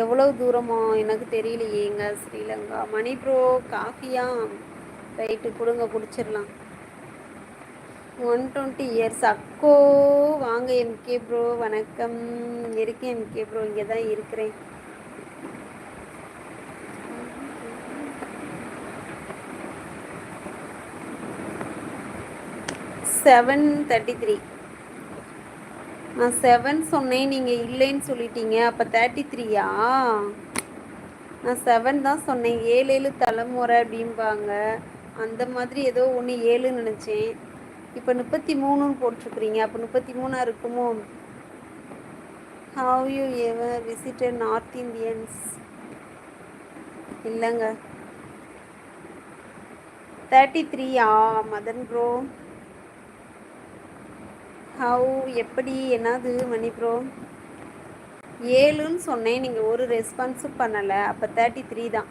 எவ்வளவு தூரமா எனக்கு தெரியலையேங்க. ஸ்ரீலங்கா மணி ப்ரோ காஃபியா? ரைட்டு கொடுங்க, குடிச்சிடலாம். 120 இயர்ஸ் அக்கோ. வாங்க எம்கே ப்ரோ, வணக்கம். இருக்கேன் எம்கே ப்ரோ, இங்கே தான் இருக்கிறேன். செவன் 33. நான் 7 சொன்னேன், நீங்கள் இல்லைன்னு சொல்லிட்டீங்க. அப்போ 33யா? நான் 7 தான் சொன்னேன். 7 தலைமுறை அப்படிம்பாங்க, அந்த மாதிரி ஏதோ ஒன்று 7ன்னு நினச்சேன். இப்போ 33ன்னு போட்டிருக்கிறீங்க. அப்போ 33 இருக்குமோ? How you ever visited north Indians? இல்லைங்க. 33யா மதன் ப்ரோ? ஹவு எப்படி என்னது மணி ப்ரோ? 7ன்னு சொன்னேன், நீங்கள் ஒரு ரெஸ்பான்ஸும் பண்ணலை. அப்போ 33 தான்.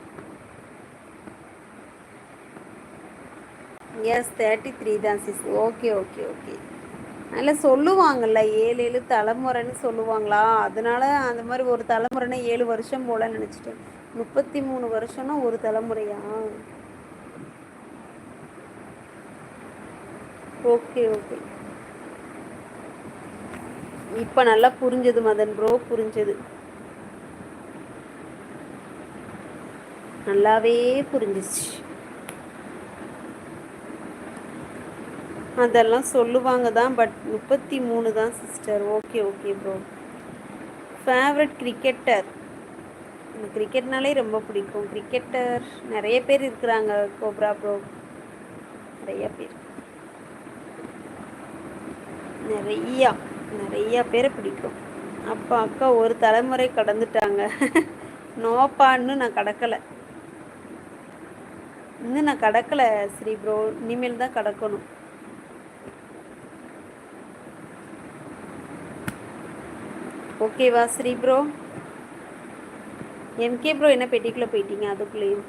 எஸ் 33 தான் சிஸ். Okay okay okay. அதில் சொல்லுவாங்கள்ல 7 தலைமுறைன்னு சொல்லுவாங்களா, அதனால அந்த மாதிரி ஒரு தலைமுறைன்னா 7 வருஷம் போல நினச்சிட்டேன். 33 வருஷம்னா ஒரு தலைமுறையா? Okay okay. இப்போ நல்லா புரிஞ்சது மதன் ப்ரோ, புரிஞ்சது, நல்லாவே புரிஞ்சிச்சு. அதெல்லாம் சொல்லுவாங்க தான், பட் 33 தான் sister. Okay okay bro. Favourite cricketer? எனக்கு கிரிக்கெட்னாலே ரொம்ப பிடிக்கும். கிரிக்கெட்டர் நிறைய பேர் இருக்கிறாங்க கோப்ரா ப்ரோ, நிறைய பேர், நிறையா பேரை பிடிக்கும். அப்பா அக்கா ஒரு தலைமுறை கடந்துட்டாங்க. நோப்பான்னு நான் கடக்கலை, இன்னும் நான் கடக்கலை ஸ்ரீ ப்ரோ, இனிமேல் தான் கடக்கணும். ஓகேவா ஸ்ரீ ப்ரோ? எம்கே ப்ரோ என்ன பெட்டிக்குள்ளே போயிட்டீங்க அதுக்குள்ளேயும்?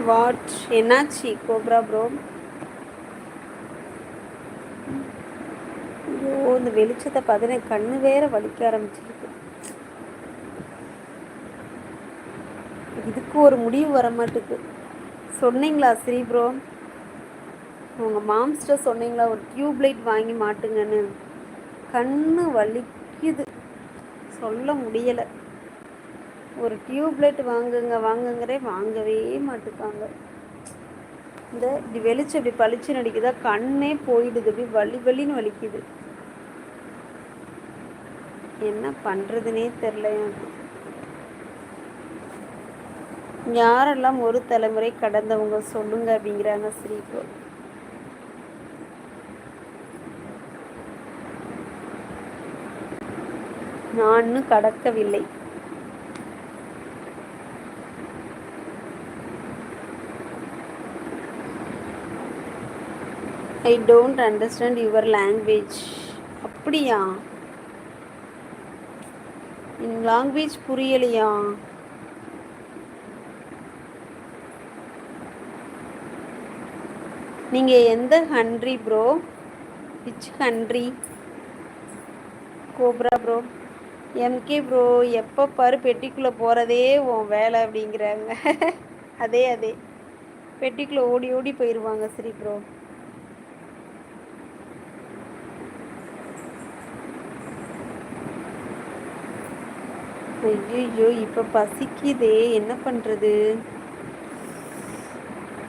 வாட் என்னாச்சு கோப்ரா ப்ரோ? ஐயோ, இந்த வெளிச்சத்தை பார்த்து கண்ணு வேற வலிக்க ஆரம்பிச்சிருக்கு. இதுக்கு ஒரு முடிவு வர மாட்டுக்கு. சொன்னீங்களா ஸ்ரீ ப்ரோ? உங்கள் மாம்ஸ்டர் சொன்னீங்களா ஒரு டியூப் லைட் வாங்கி மாட்டுங்கன்னு? கண்ணு வலிக்குது, சொல்ல முடியலை. ஒரு டியூப்லைட் வாங்குங்கிறே வாங்கவே மாட்டுக்காங்க. இந்த இப்படி வெளிச்சம் இப்படி பளிச்சு நடிக்குதா, கண்ணே போயிடுது, இப்படி வலின்னு வலிக்குது. என்ன பண்ணுறதுனே தெரில எனக்கு. யாரெல்லாம் ஒரு தலைமுறை கடந்தவங்க சொல்லுங்க அப்படிங்கிறாங்க ஸ்ரீகோ. நான் இன்னும் கடக்கவில்லை. I don't understand your language. அப்படியா? என் லாங்குவேஜ் புரியலையா? நீங்கள் எந்த country bro? Which country cobra bro? MK bro எப்போ பாரு பெட்டிக்குள்ளே போகிறதே உன் வேலை அப்படிங்கிறாங்க. அதே பெட்டிக்குள்ளே ஓடி ஓடி போயிடுவாங்க ஸ்ரீ ப்ரோ. ஐயோ, இப்போ பசிக்குதே, என்ன பண்ணுறது?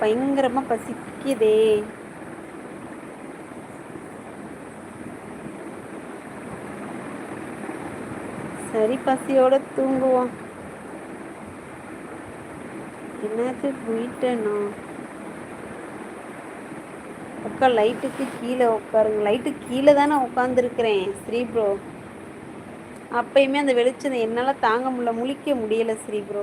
பயங்கரமாக பசிக்குதே. சரி, பசியோட தூங்குவோம். என்னது போயிட்டேனா? அக்கா லைட்டுக்கு கீழே உட்காருங்க. லைட்டுக்கு கீழே தானே உட்காந்துருக்கிறேன் ஸ்ரீ ப்ரோ. அப்பயுமே அந்த வெளிச்சம் என்னால் தாங்க முடியல, முழிக்க முடியலை ஸ்ரீ ப்ரோ.